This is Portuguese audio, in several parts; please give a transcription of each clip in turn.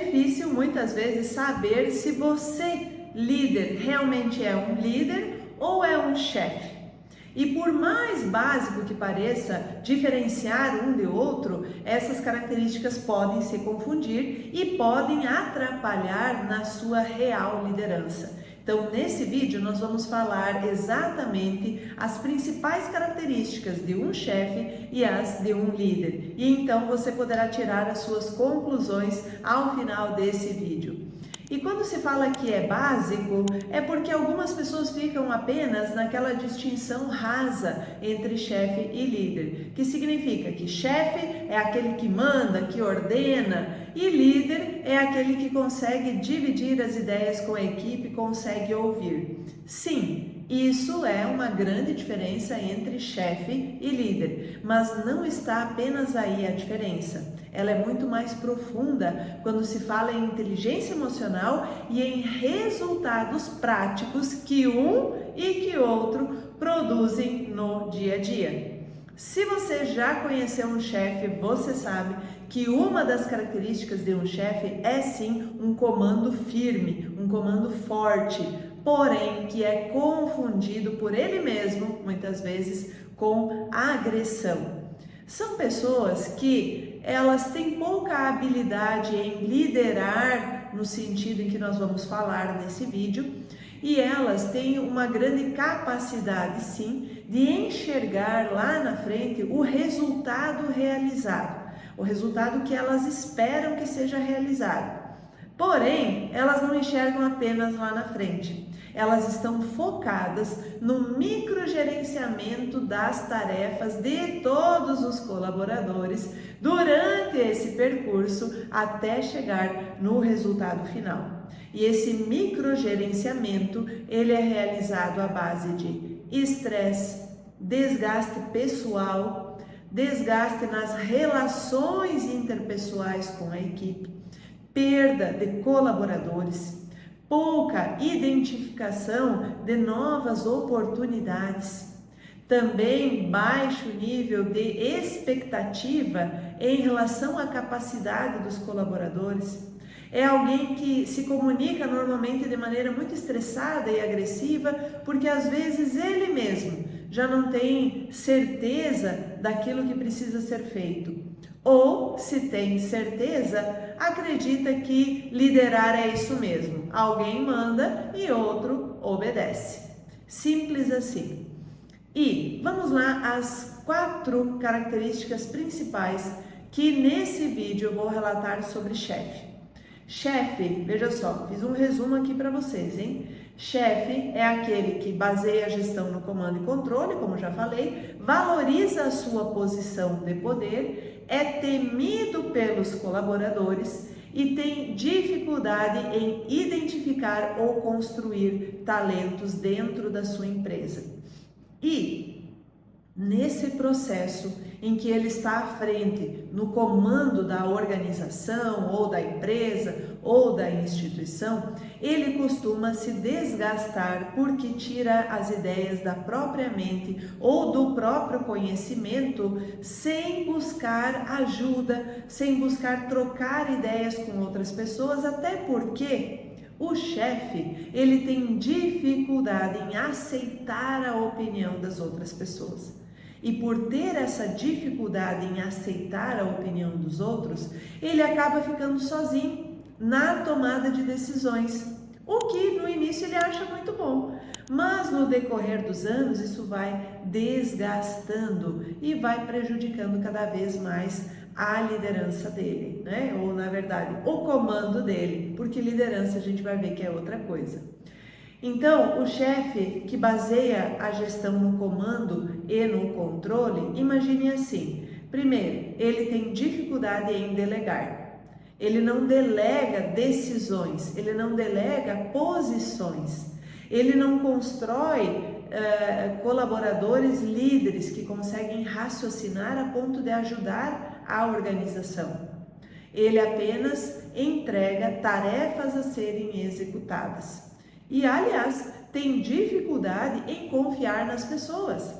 difícil muitas vezes saber se você, líder, realmente é um líder ou é um chefe. E por mais básico que pareça diferenciar um de outro, essas características podem se confundir e podem atrapalhar na sua real liderança. Então, nesse vídeo, nós vamos falar exatamente as principais características de um chefe e as de um líder. E então você poderá tirar as suas conclusões ao final desse vídeo. E quando se fala que é básico, é porque algumas pessoas ficam apenas naquela distinção rasa entre chefe e líder, que significa que chefe é aquele que manda, que ordena, e líder é aquele que consegue dividir as ideias com a equipe, consegue ouvir. Sim, isso é uma grande diferença entre chefe e líder, mas não está apenas aí a diferença. Ela é muito mais profunda quando se fala em inteligência emocional e em resultados práticos que um e que outro produzem no dia a dia. Se você já conheceu um chefe, você sabe que uma das características de um chefe é sim um comando firme, um comando forte, porém que é confundido por ele mesmo, muitas vezes, com agressão. São pessoas que elas têm pouca habilidade em liderar no sentido em que nós vamos falar nesse vídeo, e elas têm uma grande capacidade, sim, de enxergar lá na frente o resultado realizado, o resultado que elas esperam que seja realizado. Porém, elas não enxergam apenas lá na frente. Elas estão focadas no microgerenciamento das tarefas de todos os colaboradores durante esse percurso até chegar no resultado final. E esse microgerenciamento, ele é realizado à base de estresse, desgaste pessoal, desgaste nas relações interpessoais com a equipe, perda de colaboradores, pouca identificação de novas oportunidades, também baixo nível de expectativa em relação à capacidade dos colaboradores. É alguém que se comunica normalmente de maneira muito estressada e agressiva, porque às vezes ele mesmo já não tem certeza daquilo que precisa ser feito. Ou, se tem certeza, acredita que liderar é isso mesmo. Alguém manda e outro obedece. Simples assim. E vamos lá às 4 características principais que nesse vídeo eu vou relatar sobre chefe. Chefe, veja só, fiz um resumo aqui para vocês, hein? Chefe é aquele que baseia a gestão no comando e controle, como já falei, valoriza a sua posição de poder, é temido pelos colaboradores e tem dificuldade em identificar ou construir talentos dentro da sua empresa. E nesse processo em que ele está à frente, no comando da organização ou da empresa ou da instituição, ele costuma se desgastar porque tira as ideias da própria mente ou do próprio conhecimento sem buscar ajuda, sem buscar trocar ideias com outras pessoas, até porque o chefe, ele tem dificuldade em aceitar a opinião das outras pessoas. E por ter essa dificuldade em aceitar a opinião dos outros, ele acaba ficando sozinho na tomada de decisões, o que no início ele acha muito bom, mas no decorrer dos anos isso vai desgastando e vai prejudicando cada vez mais a liderança dele, né? Ou na verdade, o comando dele, porque liderança a gente vai ver que é outra coisa. Então, o chefe que baseia a gestão no comando e no controle, imagine assim: primeiro, ele tem dificuldade em delegar, ele não delega decisões, ele não delega posições, ele não constrói colaboradores líderes que conseguem raciocinar a ponto de ajudar a organização. Ele apenas entrega tarefas a serem executadas. E, aliás, tem dificuldade em confiar nas pessoas,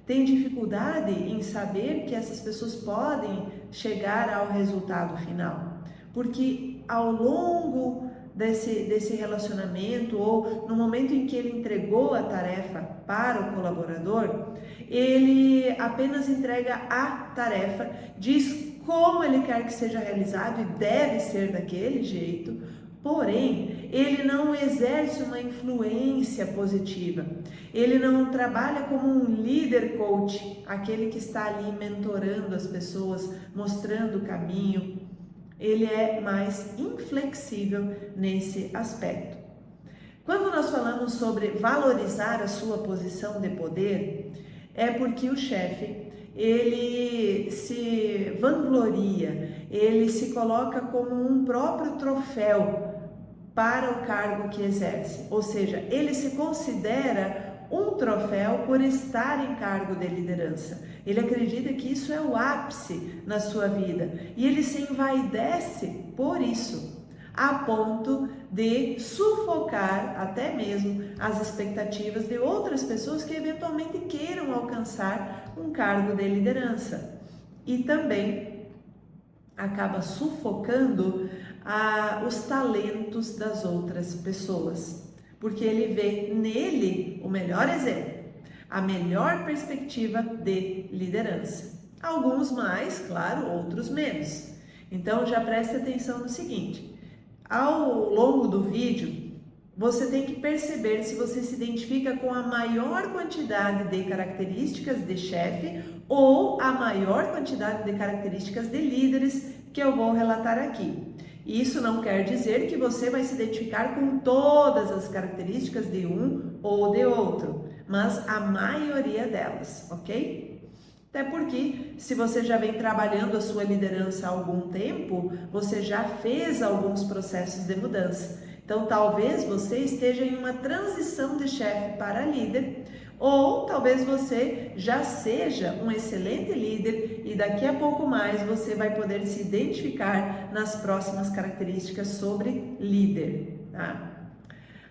tem dificuldade em saber que essas pessoas podem chegar ao resultado final, porque ao longo desse relacionamento, ou no momento em que ele entregou a tarefa para o colaborador, ele apenas entrega a tarefa, diz como ele quer que seja realizado e deve ser daquele jeito, porém, ele não exerce uma influência positiva, ele não trabalha como um líder coach, aquele que está ali mentorando as pessoas, mostrando o caminho. Ele é mais inflexível nesse aspecto. Quando nós falamos sobre valorizar a sua posição de poder, é porque o chefe, ele se vangloria, ele se coloca como um próprio troféu para o cargo que exerce, ou seja, ele se considera um troféu por estar em cargo de liderança. Ele acredita que isso é o ápice na sua vida e ele se envaidece por isso, a ponto de sufocar até mesmo as expectativas de outras pessoas que eventualmente queiram alcançar um cargo de liderança. E também acaba sufocando os talentos das outras pessoas, porque ele vê nele o melhor exemplo, a melhor perspectiva de liderança. Alguns mais, claro, outros menos. Então já preste atenção no seguinte: ao longo do vídeo, você tem que perceber se você se identifica com a maior quantidade de características de chefe ou a maior quantidade de características de líderes que eu vou relatar aqui. Isso não quer dizer que você vai se identificar com todas as características de um ou de outro, mas a maioria delas, ok? Até porque, se você já vem trabalhando a sua liderança há algum tempo, você já fez alguns processos de mudança. Então, talvez você esteja em uma transição de chefe para líder, ou talvez você já seja um excelente líder e daqui a pouco mais você vai poder se identificar nas próximas características sobre líder, tá?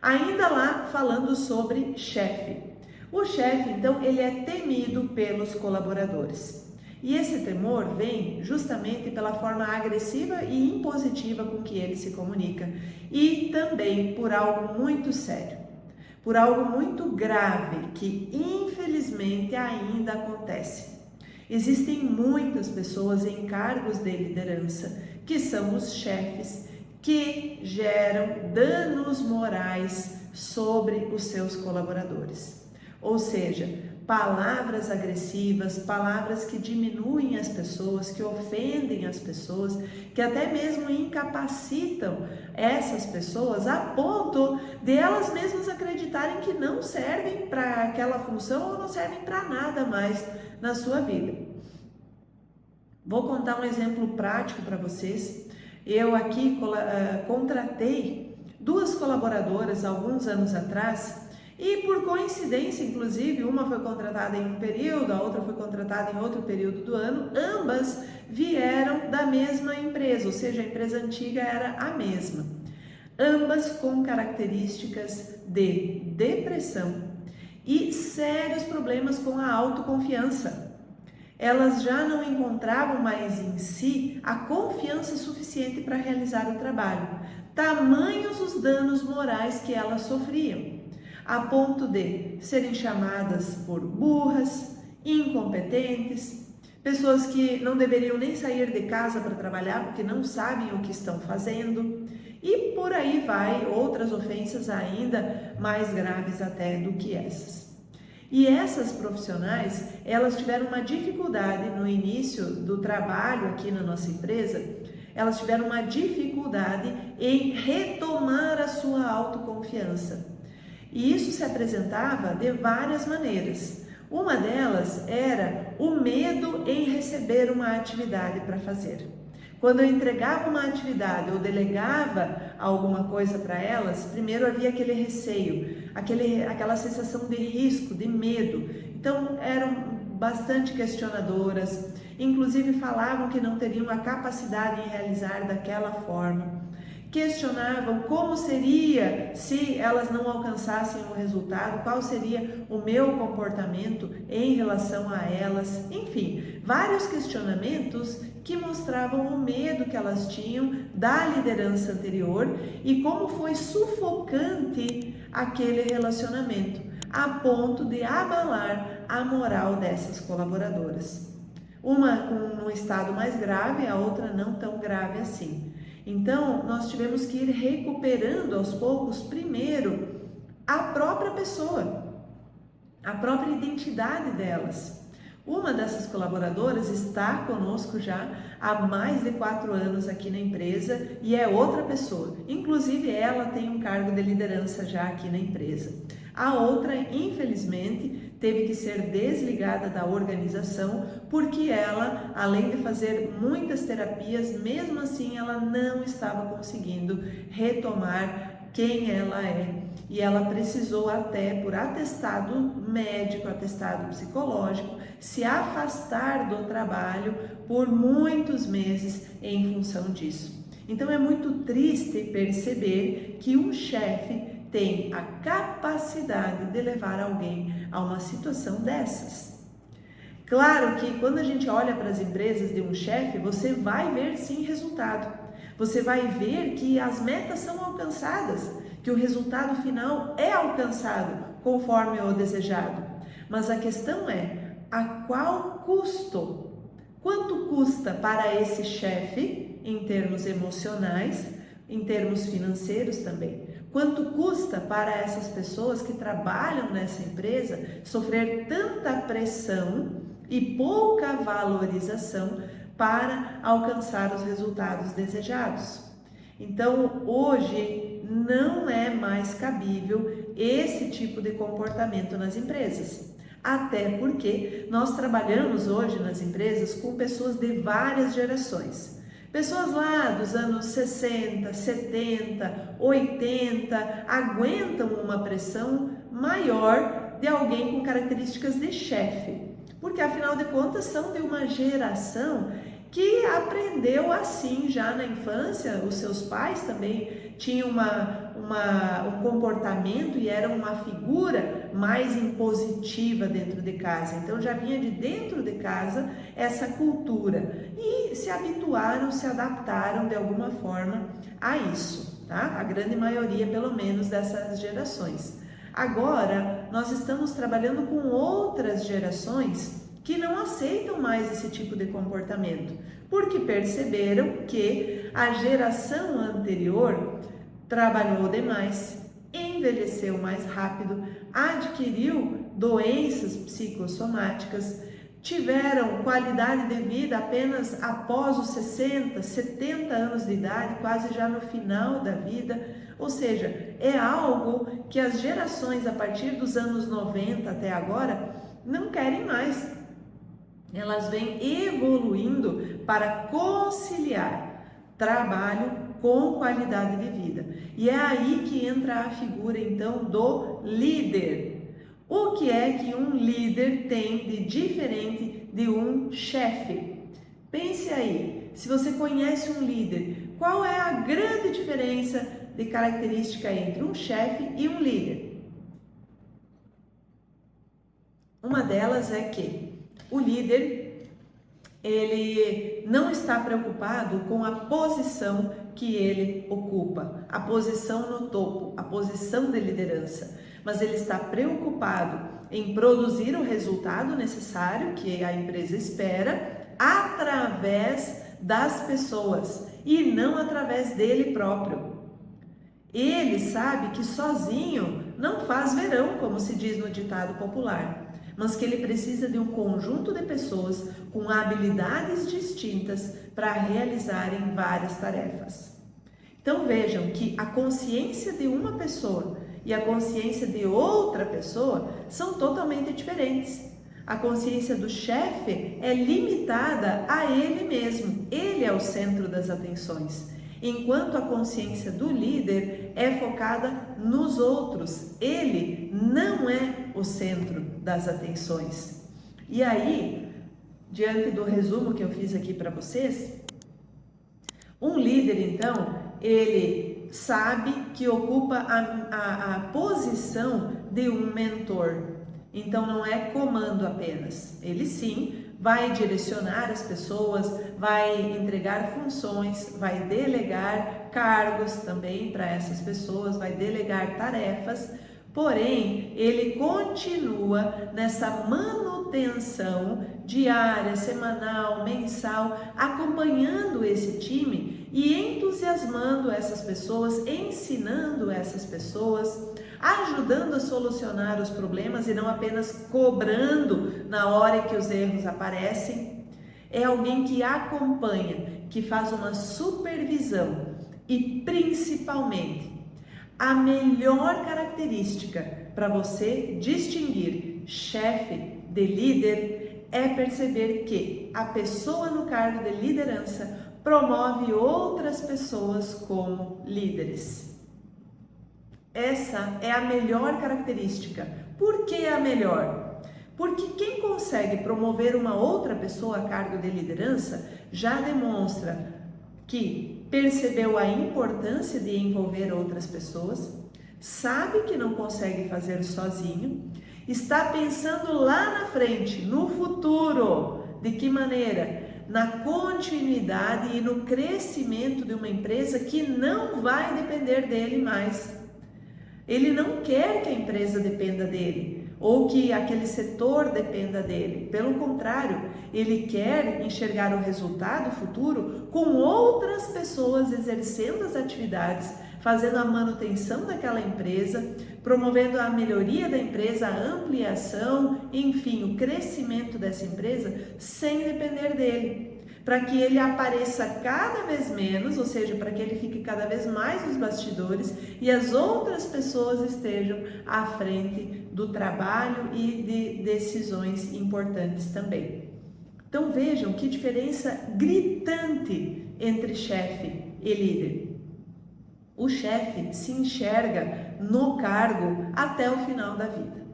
Ainda lá falando sobre chefe. O chefe, então, ele é temido pelos colaboradores. E esse temor vem justamente pela forma agressiva e impositiva com que ele se comunica. E também por algo muito sério, por algo muito grave que infelizmente ainda acontece. Existem muitas pessoas em cargos de liderança que são os chefes que geram danos morais sobre os seus colaboradores. Ou seja, palavras agressivas, palavras que diminuem as pessoas, que ofendem as pessoas, que até mesmo incapacitam essas pessoas a ponto de elas mesmas acreditarem que não servem para aquela função ou não servem para nada mais na sua vida. Vou contar um exemplo prático para vocês. Eu aqui contratei 2 colaboradoras alguns anos atrás. E por coincidência, inclusive, uma foi contratada em um período, a outra foi contratada em outro período do ano, ambas vieram da mesma empresa, ou seja, a empresa antiga era a mesma. Ambas com características de depressão e sérios problemas com a autoconfiança. Elas já não encontravam mais em si a confiança suficiente para realizar o trabalho. Tamanhos os danos morais que elas sofriam, a ponto de serem chamadas por burras, incompetentes, pessoas que não deveriam nem sair de casa para trabalhar porque não sabem o que estão fazendo, e por aí vai, outras ofensas ainda mais graves até do que essas. E essas profissionais, elas tiveram uma dificuldade no início do trabalho aqui na nossa empresa, elas tiveram uma dificuldade em retomar a sua autoconfiança. E isso se apresentava de várias maneiras. Uma delas era o medo em receber uma atividade para fazer. Quando eu entregava uma atividade ou delegava alguma coisa para elas, primeiro havia aquele receio, aquela sensação de risco, de medo. Então eram bastante questionadoras, inclusive falavam que não teriam a capacidade em realizar daquela forma, questionavam como seria se elas não alcançassem o resultado, qual seria o meu comportamento em relação a elas, enfim, vários questionamentos que mostravam o medo que elas tinham da liderança anterior e como foi sufocante aquele relacionamento, a ponto de abalar a moral dessas colaboradoras. Uma com um estado mais grave, a outra não tão grave assim. Então, nós tivemos que ir recuperando aos poucos, primeiro, a própria pessoa, a própria identidade delas. Uma dessas colaboradoras está conosco já há mais de 4 anos aqui na empresa e é outra pessoa. Inclusive, ela tem um cargo de liderança já aqui na empresa. A outra, infelizmente, teve que ser desligada da organização porque ela, além de fazer muitas terapias, mesmo assim ela não estava conseguindo retomar quem ela é. E ela precisou até, por atestado médico, atestado psicológico, se afastar do trabalho por muitos meses em função disso. Então é muito triste perceber que um chefe tem a capacidade de levar alguém a uma situação dessas. Claro que quando a gente olha para as empresas de um chefe, você vai ver sim resultado. Você vai ver que as metas são alcançadas, que o resultado final é alcançado conforme o desejado. Mas a questão é, a qual custo? Quanto custa para esse chefe em termos emocionais, em termos financeiros também? Quanto custa para essas pessoas que trabalham nessa empresa sofrer tanta pressão e pouca valorização para alcançar os resultados desejados? Então, hoje não é mais cabível esse tipo de comportamento nas empresas. Até porque nós trabalhamos hoje nas empresas com pessoas de várias gerações. Pessoas lá dos anos 60, 70, 80 aguentam uma pressão maior de alguém com características de chefe, porque afinal de contas são de uma geração que aprendeu assim já na infância. Os seus pais também tinham um comportamento e eram uma figura mais impositiva dentro de casa. Então já vinha de dentro de casa essa cultura e se habituaram, se adaptaram de alguma forma a isso, tá? A grande maioria, pelo menos, dessas gerações. Agora, nós estamos trabalhando com outras gerações que não aceitam mais esse tipo de comportamento, porque perceberam que a geração anterior trabalhou demais, envelheceu mais rápido, adquiriu doenças psicossomáticas, tiveram qualidade de vida apenas após os 60, 70 anos de idade, quase já no final da vida. Ou seja, é algo que as gerações a partir dos anos 90 até agora não querem mais. Elas vêm evoluindo para conciliar trabalho com qualidade de vida. E é aí que entra a figura então do líder. O que é que um líder tem de diferente de um chefe? Pense aí, se você conhece um líder, qual é a grande diferença de característica entre um chefe e um líder? Uma delas é que o líder, ele não está preocupado com a posição que ele ocupa, a posição no topo, a posição de liderança, mas ele está preocupado em produzir o resultado necessário que a empresa espera através das pessoas e não através dele próprio. Ele sabe que sozinho não faz verão, como se diz no ditado popular, mas que ele precisa de um conjunto de pessoas com habilidades distintas para realizarem várias tarefas. Então vejam que a consciência de uma pessoa e a consciência de outra pessoa são totalmente diferentes. A consciência do chefe é limitada a ele mesmo, ele é o centro das atenções, enquanto a consciência do líder é focada nos outros, ele não é o centro das atenções. E aí, diante do resumo que eu fiz aqui para vocês, um líder então, ele sabe que ocupa a posição de um mentor. Então não é comando apenas. Ele sim vai direcionar as pessoas, vai entregar funções, vai delegar cargos também para essas pessoas, vai delegar tarefas, porém ele continua nessa manutenção diária, semanal, mensal, acompanhando esse time e entusiasmando essas pessoas, ensinando essas pessoas, ajudando a solucionar os problemas e não apenas cobrando na hora que os erros aparecem. É alguém que acompanha, que faz uma supervisão e principalmente a melhor característica para você distinguir chefe de líder é perceber que a pessoa no cargo de liderança promove outras pessoas como líderes. Essa é a melhor característica. Por que a melhor? Porque quem consegue promover uma outra pessoa a cargo de liderança já demonstra que percebeu a importância de envolver outras pessoas, sabe que não consegue fazer sozinho, está pensando lá na frente, no futuro, de que maneira? Na continuidade e no crescimento de uma empresa que não vai depender dele mais. Ele não quer que a empresa dependa dele ou que aquele setor dependa dele. Pelo contrário, ele quer enxergar o resultado futuro com outras pessoas exercendo as atividades, fazendo a manutenção daquela empresa, promovendo a melhoria da empresa, a ampliação, enfim, o crescimento dessa empresa sem depender dele. Para que ele apareça cada vez menos, ou seja, para que ele fique cada vez mais nos bastidores e as outras pessoas estejam à frente do trabalho e de decisões importantes também. Então vejam que diferença gritante entre chefe e líder. O chefe se enxerga no cargo até o final da vida.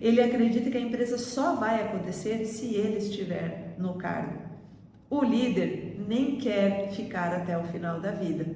Ele acredita que a empresa só vai acontecer se ele estiver no cargo. O líder nem quer ficar até o final da vida.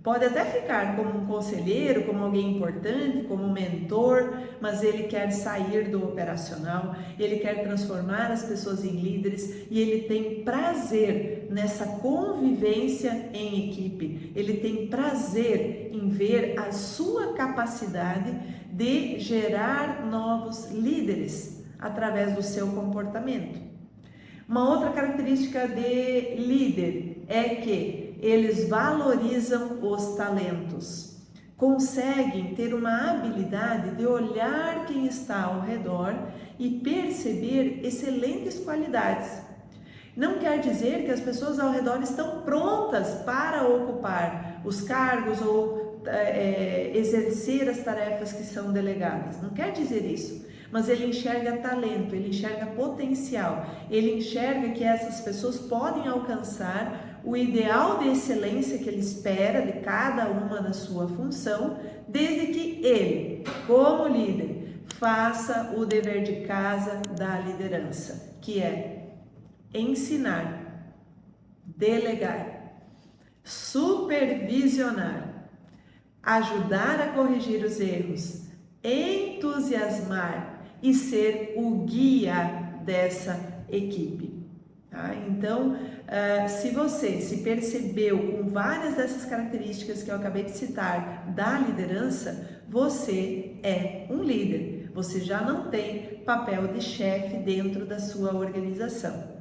Pode até ficar como um conselheiro, como alguém importante, como um mentor, mas ele quer sair do operacional, ele quer transformar as pessoas em líderes e ele tem prazer nessa convivência em equipe. Ele tem prazer em ver a sua capacidade de gerar novos líderes através do seu comportamento. Uma outra característica de líder é que eles valorizam os talentos, conseguem ter uma habilidade de olhar quem está ao redor e perceber excelentes qualidades. Não quer dizer que as pessoas ao redor estão prontas para ocupar os cargos ou exercer as tarefas que são delegadas. Não quer dizer isso. Mas ele enxerga talento, ele enxerga potencial, ele enxerga que essas pessoas podem alcançar o ideal de excelência que ele espera de cada uma na sua função, desde que ele, como líder, faça o dever de casa da liderança, que é ensinar, delegar, supervisionar, ajudar a corrigir os erros, entusiasmar e ser o guia dessa equipe. Tá? Então, se você se percebeu com várias dessas características que eu acabei de citar da liderança, você é um líder. Você já não tem papel de chefe dentro da sua organização.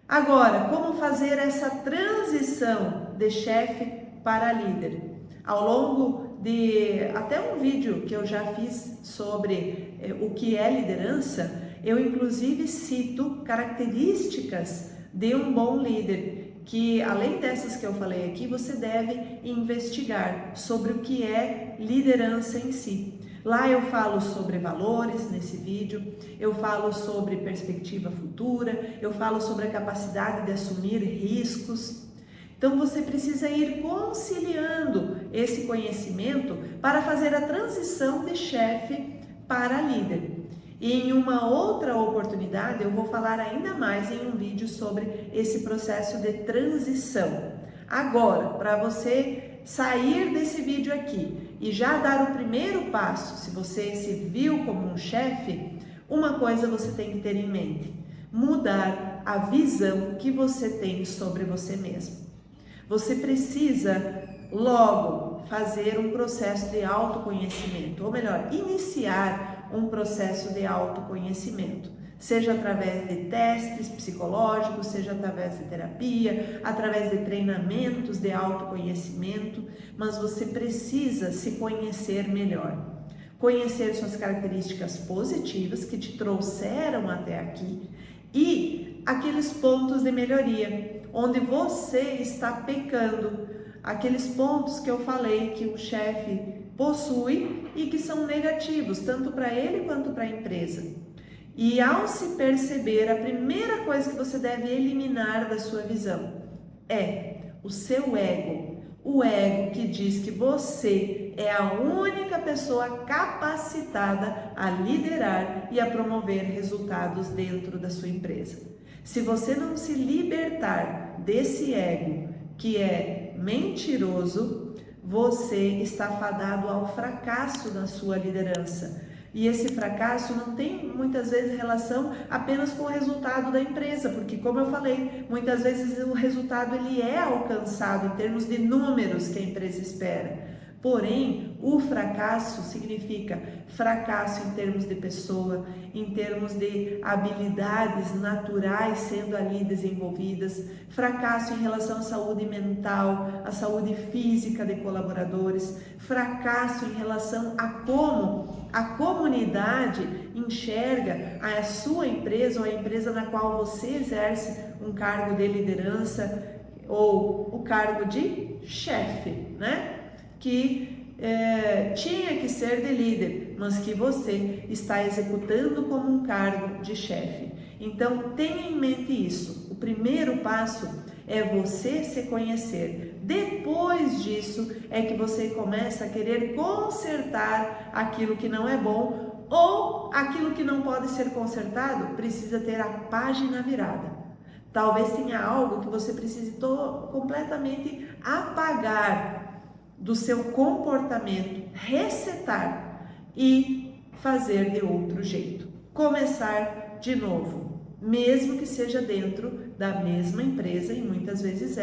Agora, como fazer essa transição de chefe para líder? Ao longo de até um vídeo que eu já fiz sobre o que é liderança, eu inclusive cito características de um bom líder, que além dessas que eu falei aqui, você deve investigar sobre o que é liderança em si. Lá eu falo sobre valores nesse vídeo, eu falo sobre perspectiva futura, eu falo sobre a capacidade de assumir riscos. Então você precisa ir conciliando esse conhecimento para fazer a transição de chefe para líder. E em uma outra oportunidade eu vou falar ainda mais em um vídeo sobre esse processo de transição. Agora, para você sair desse vídeo aqui e já dar o primeiro passo, se você se viu como um chefe, uma coisa você tem que ter em mente: mudar a visão que você tem sobre você mesmo. Você precisa logo fazer um processo de autoconhecimento, ou melhor, iniciar um processo de autoconhecimento, seja através de testes psicológicos, seja através de terapia, através de treinamentos de autoconhecimento, mas você precisa se conhecer melhor. Conhecer suas características positivas que te trouxeram até aqui e aqueles pontos de melhoria, onde você está pecando, aqueles pontos que eu falei que o chefe possui e que são negativos, tanto para ele quanto para a empresa. E ao se perceber, a primeira coisa que você deve eliminar da sua visão é o seu ego. O ego que diz que você é a única pessoa capacitada a liderar e a promover resultados dentro da sua empresa. Se você não se libertar desse ego que é mentiroso, você está fadado ao fracasso na sua liderança. E esse fracasso não tem muitas vezes relação apenas com o resultado da empresa, porque como eu falei, muitas vezes o resultado ele é alcançado em termos de números que a empresa espera. Porém, o fracasso significa fracasso em termos de pessoa, em termos de habilidades naturais sendo ali desenvolvidas, fracasso em relação à saúde mental, à saúde física de colaboradores, fracasso em relação a como a comunidade enxerga a sua empresa ou a empresa na qual você exerce um cargo de liderança ou o cargo de chefe, né? Que tinha que ser de líder, mas que você está executando como um cargo de chefe. Então, tenha em mente isso. O primeiro passo é você se conhecer. Depois disso é que você começa a querer consertar aquilo que não é bom ou aquilo que não pode ser consertado precisa ter a página virada. Talvez tenha algo que você precise completamente apagar do seu comportamento, resetar e fazer de outro jeito. Começar de novo, mesmo que seja dentro da mesma empresa, e muitas vezes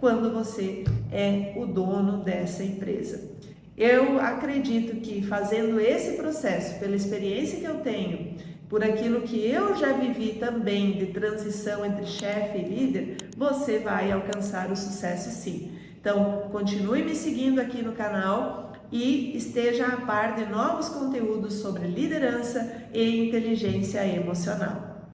quando você é o dono dessa empresa. Eu acredito que fazendo esse processo, pela experiência que eu tenho, por aquilo que eu já vivi também de transição entre chefe e líder, você vai alcançar o sucesso sim. Então, continue me seguindo aqui no canal e esteja a par de novos conteúdos sobre liderança e inteligência emocional.